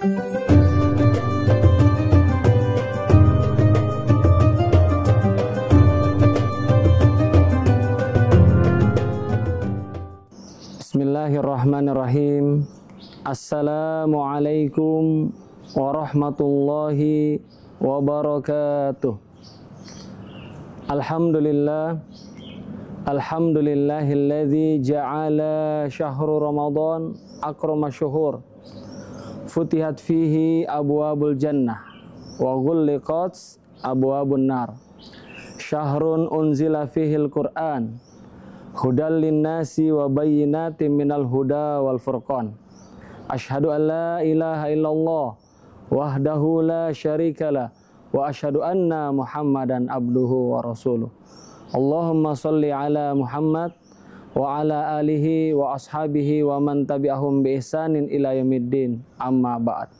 Bismillahirrahmanirrahim. Assalamualaikum warahmatullahi wabarakatuh. Alhamdulillahilladzi ja'ala syahru Ramadan akrama syuhur. Futihat fihi abwabul jannah wa ghulliqat abwabun nar. Syahrun unzila fihil Qur'an hudal linnasi wa bayyinatin minal huda wal furqan. Asyhadu an la ilaha illallah wahdahu la syarikalah wa asyhadu anna Muhammadan abduhu wa rasuluh. Allahumma shalli ala Muhammad wa ala alihi wa ashabihi wa man tabi'ahum bi ihsanin ila yaumiddin. Amma ba'd.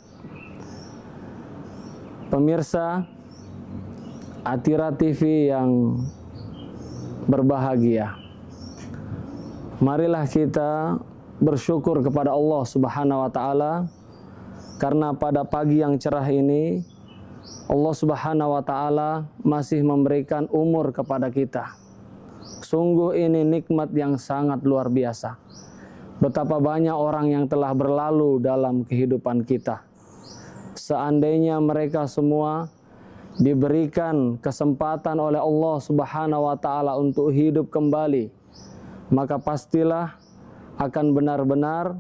Pemirsa Atira TV yang berbahagia, marilah kita bersyukur kepada Allah Subhanahu wa taala karena pada pagi yang cerah ini Allah Subhanahu wa taala masih memberikan umur kepada kita. Sungguh ini nikmat yang sangat luar biasa. Betapa banyak orang yang telah berlalu dalam kehidupan kita. Seandainya mereka semua diberikan kesempatan oleh Allah Subhanahu wa taala untuk hidup kembali, maka pastilah akan benar-benar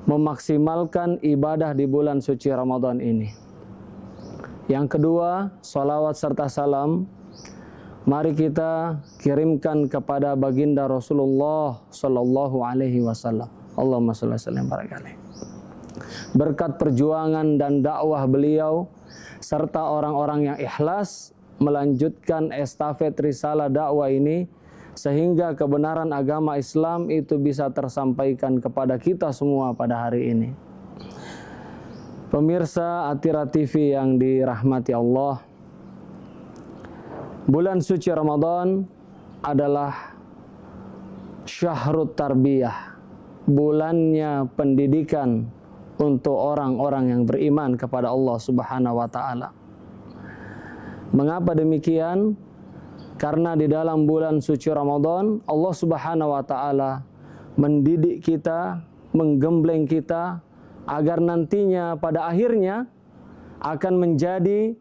memaksimalkan ibadah di bulan suci Ramadan ini. Yang kedua, salawat serta salam mari kita kirimkan kepada baginda Rasulullah sallallahu alaihi wasallam. Allahumma shalli wa sallim barik alaihi. Berkat perjuangan dan dakwah beliau serta orang-orang yang ikhlas melanjutkan estafet risalah dakwah ini, sehingga kebenaran agama Islam itu bisa tersampaikan kepada kita semua pada hari ini. Pemirsa Atira TV yang dirahmati Allah, bulan suci Ramadan adalah syahrut tarbiyah, bulannya pendidikan untuk orang-orang yang beriman kepada Allah Subhanahu wa taala. Mengapa demikian? Karena di dalam bulan suci Ramadan Allah Subhanahu wa taala mendidik kita, menggembleng kita agar nantinya pada akhirnya akan menjadi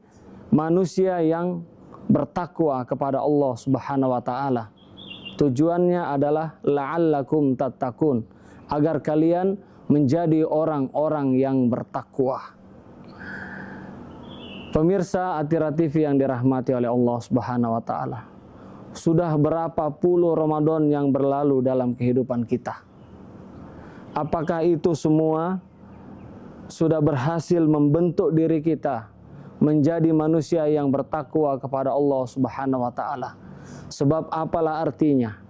manusia yang bertakwa kepada Allah Subhanahu wa taala. Tujuannya adalah la'allakum tattaqun, agar kalian menjadi orang-orang yang bertakwa. Pemirsa Atira TV yang dirahmati oleh Allah Subhanahu wa taala, sudah berapa puluh Ramadan yang berlalu dalam kehidupan kita? Apakah itu semua sudah berhasil membentuk diri kita menjadi manusia yang bertakwa kepada Allah Subhanahu wa taala? Sebab apalah artinya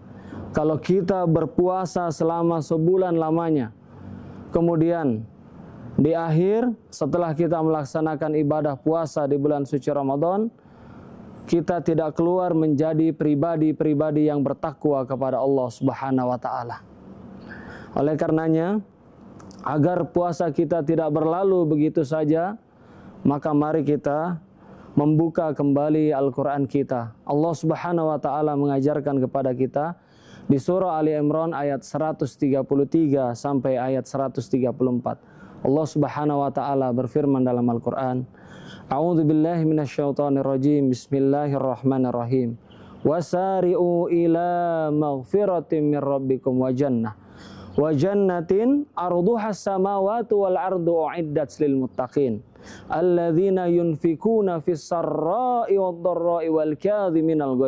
kalau kita berpuasa selama sebulan lamanya, kemudian di akhir setelah kita melaksanakan ibadah puasa di bulan suci Ramadan, kita tidak keluar menjadi pribadi-pribadi yang bertakwa kepada Allah Subhanahu wa taala. Oleh karenanya, agar puasa kita tidak berlalu begitu saja, maka mari kita membuka kembali Al-Quran kita. Allah Subhanahu wa taala mengajarkan kepada kita di surah Ali Imran ayat 133 sampai ayat 134. Allah Subhanahu wa taala berfirman dalam Al-Qur'an, A'udzu billahi minasyaitonir rajim. Bismillahirrahmanirrahim. Wasari'u ila maghfiratin mir rabbikum wa jannatin arduhas samawati wal ardu uiddat lil muttaqin alladzina yunfikuna fis sarra'i wad dharra'i wal kadhiminal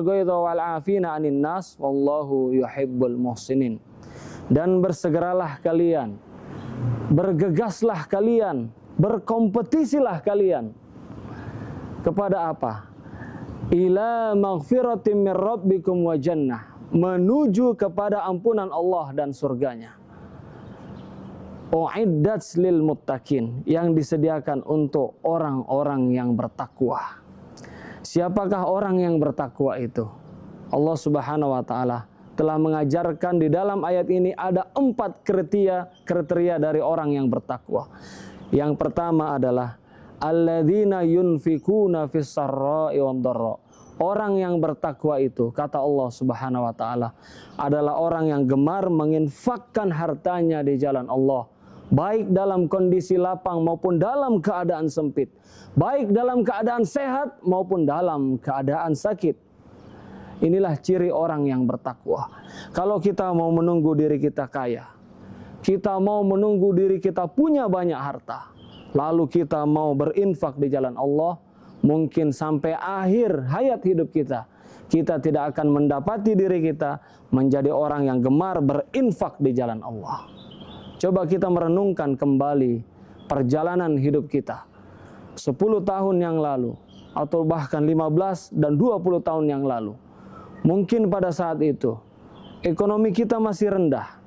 ghaidha wal 'afina 'anil nas wallahu yuhibbul muhsinin. Dan bersegeralah kalian, bergegaslah kalian, berkompetisilah kalian kepada apa? Ila maghfiratin mir rabbikum wa jannah, menuju kepada ampunan Allah dan surganya. Uiddat lil muttaqin, yang disediakan untuk orang-orang yang bertakwa. Siapakah orang yang bertakwa itu? Allah Subhanahu wa taala telah mengajarkan di dalam ayat ini ada 4 kriteria dari orang yang bertakwa. Yang pertama adalah alladzina yunfikuna fis sarra'i wad dharra. Orang yang bertakwa itu, kata Allah Subhanahu wa taala, adalah orang yang gemar menginfakkan hartanya di jalan Allah, baik dalam kondisi lapang maupun dalam keadaan sempit, baik dalam keadaan sehat maupun dalam keadaan sakit. Inilah ciri orang yang bertakwa. Kalau kita mau menunggu diri kita kaya, kita mau menunggu diri kita punya banyak harta, lalu kita mau berinfak di jalan Allah, mungkin sampai akhir hayat hidup kita, kita tidak akan mendapati diri kita menjadi orang yang gemar berinfak di jalan Allah. Coba kita merenungkan kembali perjalanan hidup kita 10 tahun yang lalu, atau bahkan 15 dan 20 tahun yang lalu. Mungkin pada saat itu ekonomi kita masih rendah,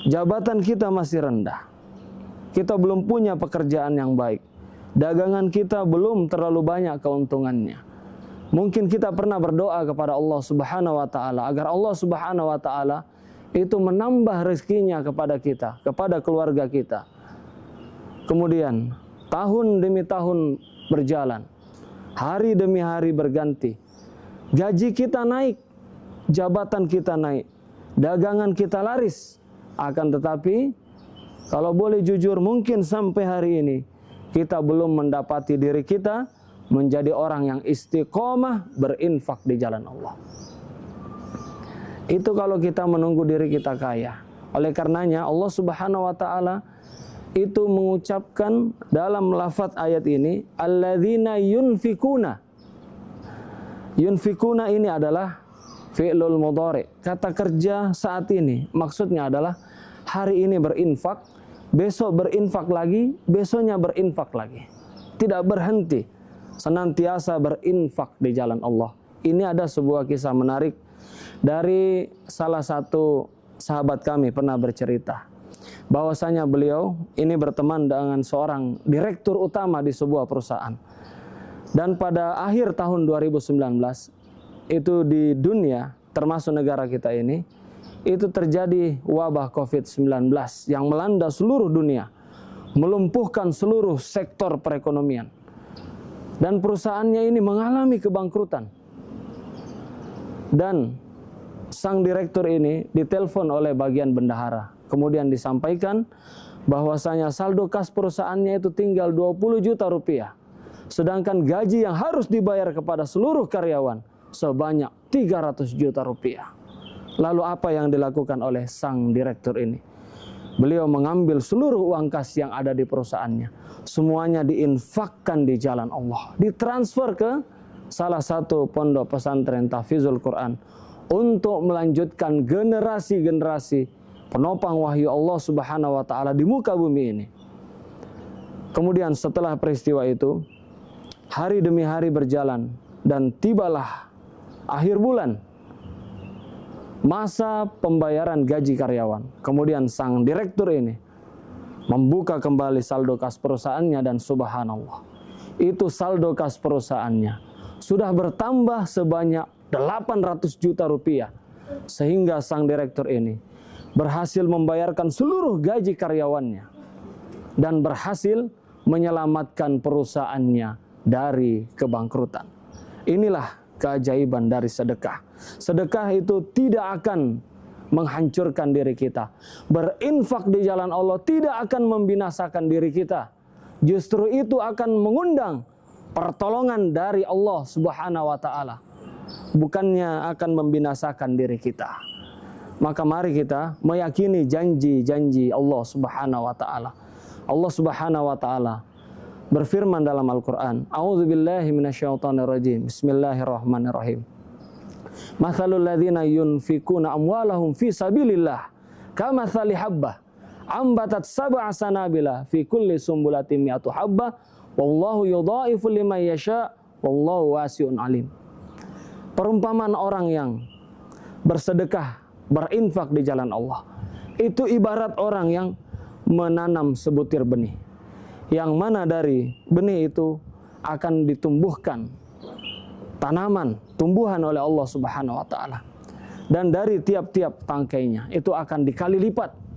jabatan kita masih rendah, kita belum punya pekerjaan yang baik, dagangan kita belum terlalu banyak keuntungannya. Mungkin kita pernah berdoa kepada Allah Subhanahu wa taala agar Allah Subhanahu wa taala itu menambah rezekinya kepada kita, kepada keluarga kita. Kemudian tahun demi tahun berjalan, hari demi hari berganti, gaji kita naik, jabatan kita naik, dagangan kita laris. Akan tetapi, kalau boleh jujur, mungkin sampai hari ini kita belum mendapati diri kita menjadi orang yang istiqomah berinfak di jalan Allah. Itu kalau kita menunggu diri kita kaya. Oleh karenanya Allah Subhanahu wa taala itu mengucapkan dalam lafaz ayat ini, alladzina yunfikuna. Yunfikuna ini adalah fi'lul mudhari, kata kerja saat ini. Maksudnya adalah hari ini berinfak, besok berinfak lagi, besoknya berinfak lagi. Tidak berhenti, senantiasa berinfak di jalan Allah. Ini ada sebuah kisah menarik dari salah satu sahabat kami pernah bercerita bahwasanya beliau ini berteman dengan seorang direktur utama di sebuah perusahaan. Dan pada akhir tahun 2019 itu di dunia, termasuk negara kita ini, itu terjadi wabah COVID-19 yang melanda seluruh dunia, melumpuhkan seluruh sektor perekonomian. Dan perusahaannya ini mengalami kebangkrutan. Dan sang direktur ini ditelepon oleh bagian bendahara. Kemudian disampaikan bahwasanya saldo kas perusahaannya itu tinggal 20 juta rupiah. Sedangkan gaji yang harus dibayar kepada seluruh karyawan sebanyak 300 juta rupiah. Lalu apa yang dilakukan oleh sang direktur ini? Beliau mengambil seluruh uang kas yang ada di perusahaannya. Semuanya diinfakkan di jalan Allah. Ditransfer ke salah satu pondok pesantren Tahfizul Quran untuk melanjutkan generasi-generasi penopang wahyu Allah Subhanahu wa taala di muka bumi ini. Kemudian setelah peristiwa itu, hari demi hari berjalan dan tibalah akhir bulan, masa pembayaran gaji karyawan. Kemudian sang direktur ini membuka kembali saldo kas perusahaannya dan subhanallah, itu saldo kas perusahaannya sudah bertambah sebanyak 800 juta rupiah. Sehingga sang direktur ini berhasil membayarkan seluruh gaji karyawannya dan berhasil menyelamatkan perusahaannya dari kebangkrutan. Inilah keajaiban dari sedekah. Sedekah itu tidak akan menghancurkan diri kita. Berinfak di jalan Allah tidak akan membinasakan diri kita. Justru itu akan mengundang pertolongan dari Allah Subhanahu wa taala. Bukannya akan membinasakan diri kita. Maka mari kita meyakini janji-janji Allah Subhanahu wa taala. Allah Subhanahu wa taala berfirman dalam Al-Qur'an, "A'udzubillahi minasyaitonirrajim. Bismillahirrahmanirrahim. Mathalul ladzina yunfikuna amwalahum fi sabilillah kamathali habbah ambatat sab'a sanabila fi kulli sumbulatin mi'atu habbah wallahu yudha'ifu liman yasha wallahu wasi'un alim." Perumpamaan orang yang bersedekah, berinfak di jalan Allah, itu ibarat orang yang menanam sebutir benih, yang mana dari benih itu akan ditumbuhkan tanaman, tumbuhan oleh Allah Subhanahu wa taala. dan dari tiap-tiap tangkainya itu akan dikali lipat.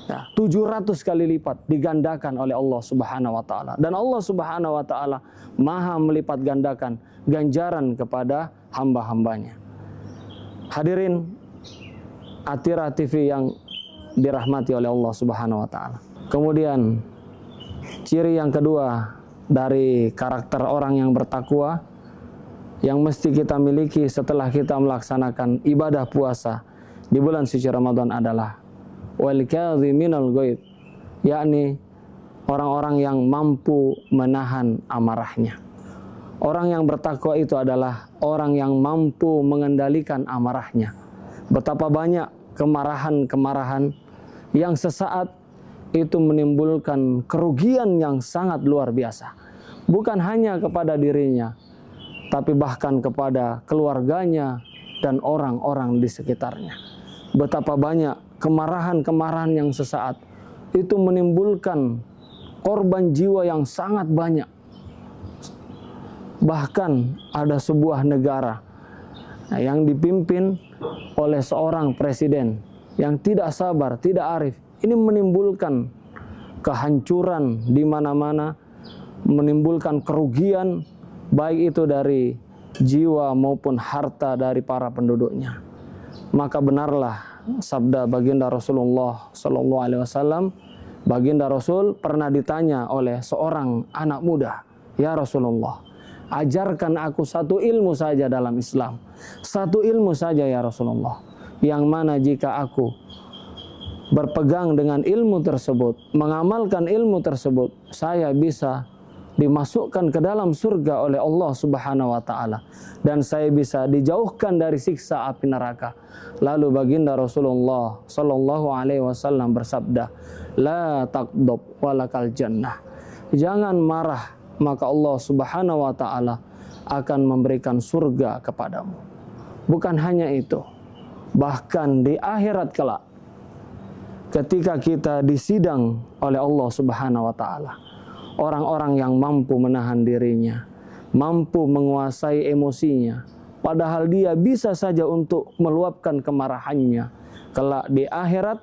Ya, 700 kali lipat digandakan oleh Allah Subhanahu wa taala. Dan Allah Subhanahu wa taala Maha melipat gandakan ganjaran kepada hamba-hambanya. Hadirin Atira TV yang dirahmati oleh Allah Subhanahu wa taala. Kemudian ciri yang kedua dari karakter orang yang bertakwa yang mesti kita miliki setelah kita melaksanakan ibadah puasa di bulan suci Ramadan adalah wal kadhiminal ghaidh, yakni orang-orang yang mampu menahan amarahnya. Orang yang bertakwa itu adalah orang yang mampu mengendalikan amarahnya. Betapa banyak kemarahan-kemarahan yang sesaat itu menimbulkan kerugian yang sangat luar biasa. Bukan hanya kepada dirinya, tapi bahkan kepada keluarganya dan orang-orang di sekitarnya. Betapa banyak kemarahan-kemarahan yang sesaat itu menimbulkan korban jiwa yang sangat banyak. Bahkan ada sebuah negara yang dipimpin oleh seorang presiden yang tidak sabar, tidak arif. Ini menimbulkan kehancuran di mana-mana, menimbulkan kerugian baik itu dari jiwa maupun harta dari para penduduknya. Maka benarlah sabda baginda Rasulullah sallallahu alaihi wasallam. Baginda Rasul pernah ditanya oleh seorang anak muda, "Ya Rasulullah, ajarkan aku satu ilmu saja dalam Islam. Satu ilmu saja ya Rasulullah, yang mana jika aku berpegang dengan ilmu tersebut, mengamalkan ilmu tersebut, saya bisa dimasukkan ke dalam surga oleh Allah Subhanahu wa taala dan saya bisa dijauhkan dari siksa api neraka." Lalu baginda Rasulullah sallallahu alaihi wasallam bersabda, "La taqdab walakal jannah." Jangan marah, maka Allah Subhanahu wa taala akan memberikan surga kepadamu. Bukan hanya itu, bahkan di akhirat kelak ketika kita disidang oleh Allah Subhanahu wa taala, orang-orang yang mampu menahan dirinya, mampu menguasai emosinya, padahal dia bisa saja untuk meluapkan kemarahannya, kelak di akhirat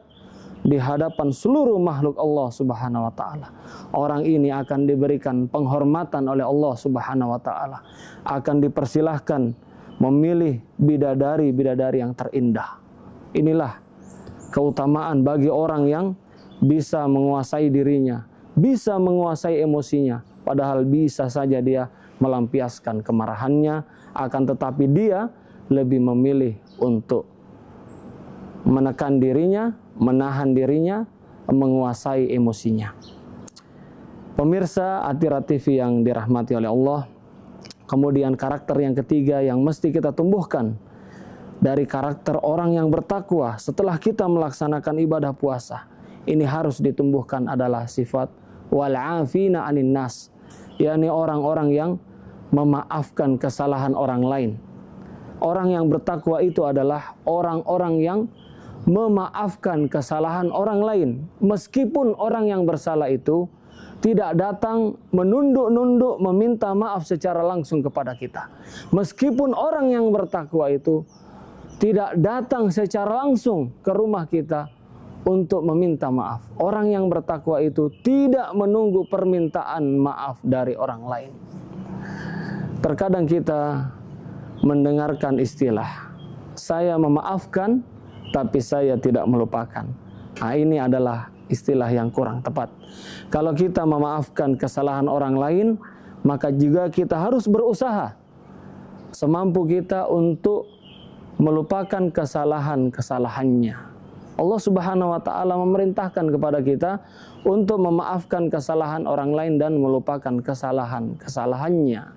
di hadapan seluruh makhluk Allah Subhanahu wa taala, orang ini akan diberikan penghormatan oleh Allah Subhanahu wa taala, akan dipersilahkan memilih bidadari-bidadari yang terindah. Inilah keutamaan bagi orang yang bisa menguasai dirinya, bisa menguasai emosinya, padahal bisa saja dia melampiaskan kemarahannya, akan tetapi dia lebih memilih untuk menekan dirinya, menahan dirinya, menguasai emosinya. Pemirsa Atira TV yang dirahmati oleh Allah, kemudian karakter yang ketiga yang mesti kita tumbuhkan dari karakter orang yang bertakwa setelah kita melaksanakan ibadah puasa, ini harus ditumbuhkan adalah sifat wal'afina 'anin nas, yakni orang-orang yang memaafkan kesalahan orang lain. Orang yang bertakwa itu adalah orang-orang yang memaafkan kesalahan orang lain, meskipun orang yang bersalah itu tidak datang menunduk-nunduk meminta maaf secara langsung kepada kita. Meskipun orang yang bertakwa itu tidak datang secara langsung ke rumah kita untuk meminta maaf. Orang yang bertakwa itu tidak menunggu permintaan maaf dari orang lain. Terkadang kita mendengarkan istilah, saya memaafkan tapi saya tidak melupakan. Nah, ini adalah istilah yang kurang tepat. Kalau kita memaafkan kesalahan orang lain, maka juga kita harus berusaha semampu kita untuk melupakan kesalahan-kesalahannya. Allah Subhanahu wa taala memerintahkan kepada kita untuk memaafkan kesalahan orang lain dan melupakan kesalahan-kesalahannya.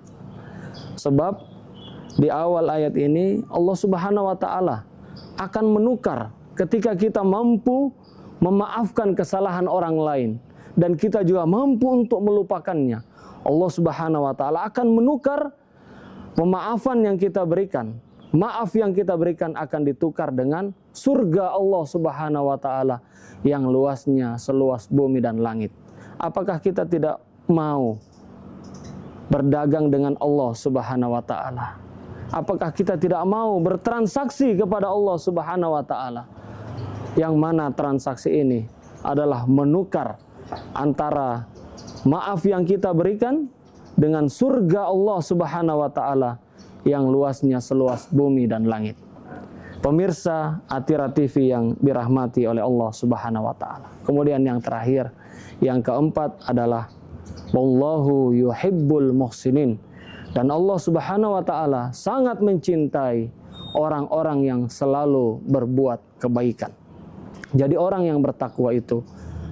Sebab di awal ayat ini Allah Subhanahu wa taala akan menukar ketika kita mampu memaafkan kesalahan orang lain dan kita juga mampu untuk melupakannya. Allah Subhanahu wa taala akan menukar pemaafan yang kita berikan. Maaf yang kita berikan akan ditukar dengan surga Allah Subhanahu wa taala yang luasnya seluas bumi dan langit. Apakah kita tidak mau berdagang dengan Allah Subhanahu wa taala? Apakah kita tidak mau bertransaksi kepada Allah Subhanahu wa taala? Yang mana transaksi ini adalah menukar antara maaf yang kita berikan dengan surga Allah Subhanahu wa taala yang luasnya seluas bumi dan langit. Pemirsa Atira TV yang dirahmati oleh Allah Subhanahu wa taala. Kemudian yang terakhir, yang keempat adalah wallahu yuhibbul muhsinin. Dan Allah Subhanahu wa taala sangat mencintai orang-orang yang selalu berbuat kebaikan. Jadi orang yang bertakwa itu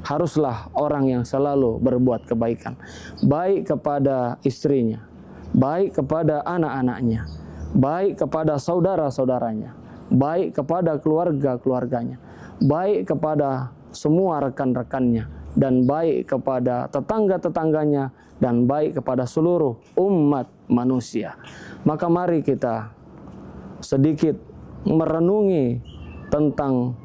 haruslah orang yang selalu berbuat kebaikan, baik kepada istrinya, baik kepada anak-anaknya, baik kepada saudara-saudaranya, baik kepada keluarga-keluarganya, baik kepada semua rekan-rekannya, dan baik kepada tetangga-tetangganya, dan baik kepada seluruh umat manusia. Maka mari kita sedikit merenungi tentang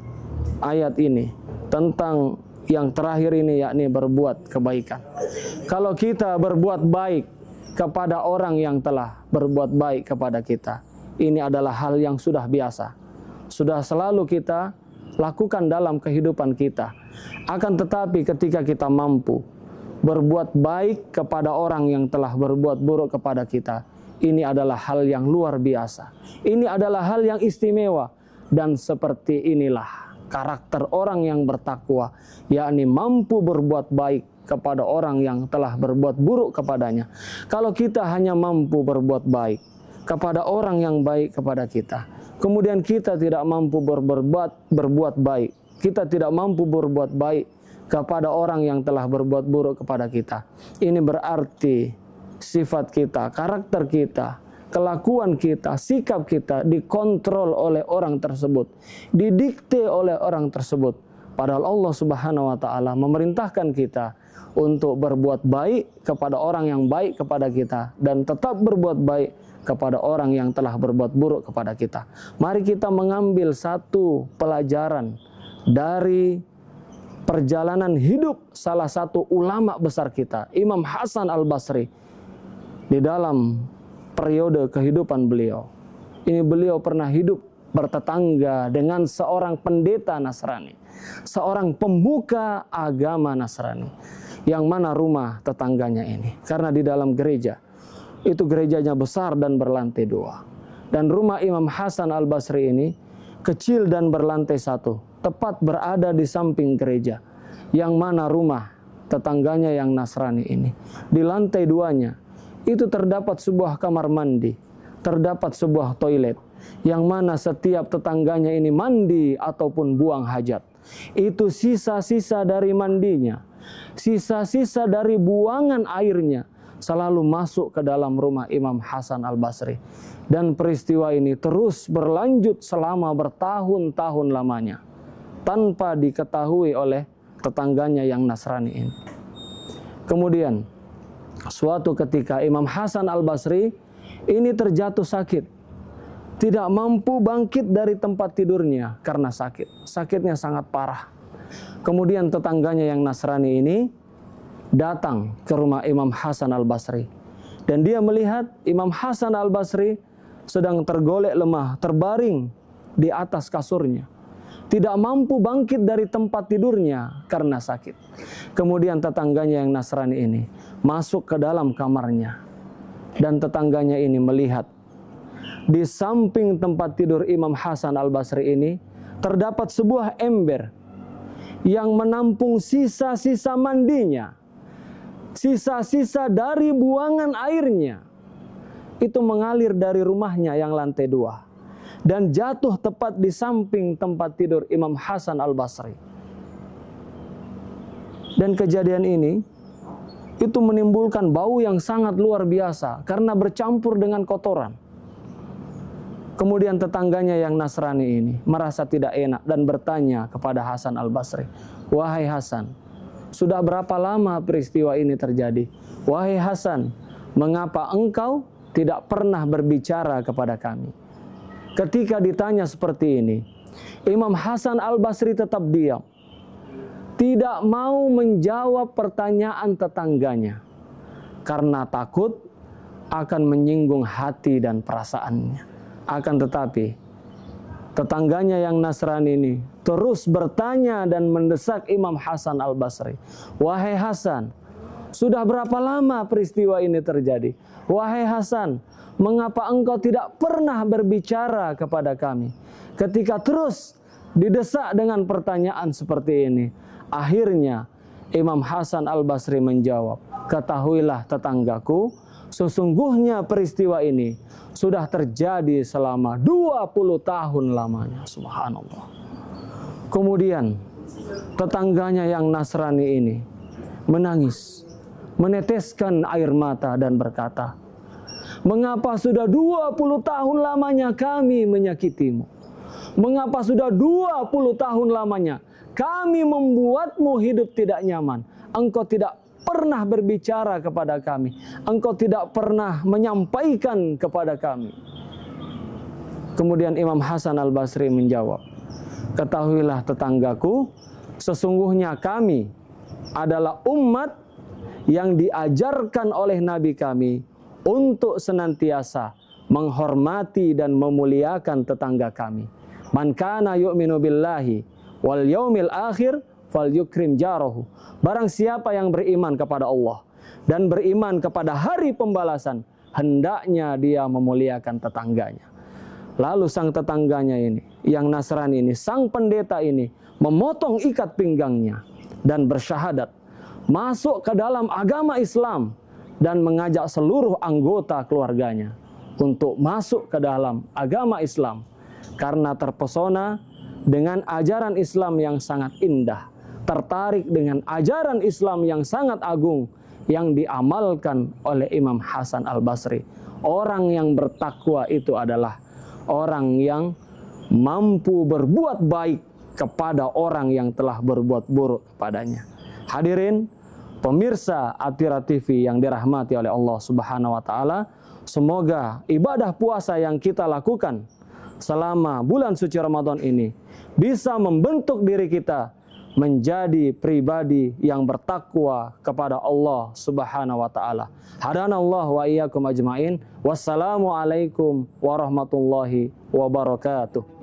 ayat ini, tentang yang terakhir ini, yakni berbuat kebaikan. Kalau kita berbuat baik kepada orang yang telah berbuat baik kepada kita, ini adalah hal yang sudah biasa, sudah selalu kita lakukan dalam kehidupan kita. Akan tetapi ketika kita mampu berbuat baik kepada orang yang telah berbuat buruk kepada kita, ini adalah hal yang luar biasa. Ini adalah hal yang istimewa. Dan seperti inilah karakter orang yang bertakwa, yakni mampu berbuat baik kepada orang yang telah berbuat buruk kepadanya. Kalau kita hanya mampu berbuat baik kepada orang yang baik kepada kita, kemudian kita tidak mampu berbuat baik, kita tidak mampu berbuat baik kepada orang yang telah berbuat buruk kepada kita, ini berarti sifat kita, karakter kita, kelakuan kita, sikap kita dikontrol oleh orang tersebut, didikte oleh orang tersebut. Padahal Allah Subhanahu wa taala memerintahkan kita untuk berbuat baik kepada orang yang baik kepada kita dan tetap berbuat baik kepada orang yang telah berbuat buruk kepada kita. Mari kita mengambil satu pelajaran dari perjalanan hidup salah satu ulama besar kita, Imam Hasan Al-Basri, di dalam periode kehidupan beliau. Ini beliau pernah hidup bertetangga dengan seorang pendeta Nasrani, seorang pembuka agama Nasrani, yang mana rumah tetangganya ini, karena di dalam gereja, itu gerejanya besar dan berlantai 2. Dan rumah Imam Hasan Al-Basri ini kecil dan berlantai 1, tepat berada di samping gereja, yang mana rumah tetangganya yang Nasrani ini, di lantai 2-nya itu terdapat sebuah kamar mandi, terdapat sebuah toilet, yang mana setiap tetangganya ini mandi ataupun buang hajat, itu sisa-sisa dari mandinya, sisa-sisa dari buangan airnya selalu masuk ke dalam rumah Imam Hasan Al-Basri. Dan peristiwa ini terus berlanjut selama bertahun-tahun lamanya, tanpa diketahui oleh tetangganya yang Nasrani ini. Kemudian suatu ketika Imam Hasan Al-Basri ini terjatuh sakit, tidak mampu bangkit dari tempat tidurnya karena sakit. Sakitnya sangat parah. Kemudian tetangganya yang Nasrani ini datang ke rumah Imam Hasan Al-Basri, dan dia melihat Imam Hasan Al-Basri sedang tergolek lemah, terbaring di atas kasurnya, tidak mampu bangkit dari tempat tidurnya karena sakit. Kemudian tetangganya yang Nasrani ini masuk ke dalam kamarnya, dan tetangganya ini melihat di samping tempat tidur Imam Hasan Al-Basri ini terdapat sebuah ember yang menampung sisa-sisa mandinya, sisa-sisa dari buangan airnya, itu mengalir dari rumahnya yang lantai 2 dan jatuh tepat di samping tempat tidur Imam Hasan Al-Basri. Dan kejadian ini itu menimbulkan bau yang sangat luar biasa karena bercampur dengan kotoran. Kemudian tetangganya yang Nasrani ini merasa tidak enak dan bertanya kepada Hasan Al-Basri, "Wahai Hasan, sudah berapa lama peristiwa ini terjadi? Wahai Hasan, mengapa engkau tidak pernah berbicara kepada kami?" Ketika ditanya seperti ini, Imam Hasan Al-Basri tetap diam, tidak mau menjawab pertanyaan tetangganya, karena takut akan menyinggung hati dan perasaannya. Akan tetapi tetangganya yang Nasrani ini terus bertanya dan mendesak Imam Hasan Al-Basri. Wahai Hasan, sudah berapa lama peristiwa ini terjadi? Wahai Hasan, mengapa engkau tidak pernah berbicara kepada kami? Ketika terus didesak dengan pertanyaan seperti ini, akhirnya Imam Hasan Al-Basri menjawab, ketahuilah tetanggaku, sesungguhnya peristiwa ini sudah terjadi selama 20 tahun lamanya. Subhanallah. Kemudian tetangganya yang Nasrani ini menangis, meneteskan air mata dan berkata, mengapa sudah 20 tahun lamanya kami menyakitimu? Mengapa sudah 20 tahun lamanya kami membuatmu hidup tidak nyaman? Engkau tidak pernah berbicara kepada kami. Engkau tidak pernah menyampaikan kepada kami. Kemudian Imam Hasan Al-Basri menjawab, ketahuilah tetanggaku, sesungguhnya kami adalah umat yang diajarkan oleh Nabi kami untuk senantiasa menghormati dan memuliakan tetangga kami. Man kana yu'minu billahi wal yaumil akhir falyukrim jarahu. Barang siapa yang beriman kepada Allah dan beriman kepada hari pembalasan, hendaknya dia memuliakan tetangganya. Lalu sang tetangganya ini, yang Nasrani ini, sang pendeta ini, memotong ikat pinggangnya dan bersyahadat masuk ke dalam agama Islam dan mengajak seluruh anggota keluarganya untuk masuk ke dalam agama Islam karena terpesona dengan ajaran Islam yang sangat indah, tertarik dengan ajaran Islam yang sangat agung yang diamalkan oleh Imam Hasan Al-Basri. Orang yang bertakwa itu adalah orang yang mampu berbuat baik kepada orang yang telah berbuat buruk kepadanya. Hadirin pemirsa Atira TV yang dirahmati oleh Allah Subhanahu wa taala, semoga ibadah puasa yang kita lakukan selama bulan suci Ramadan ini bisa membentuk diri kita menjadi pribadi yang bertakwa kepada Allah Subhanahu wa taala. Hadanallahu wa iyyakum ajmain. Wassalamualaikum warahmatullahi wabarakatuh.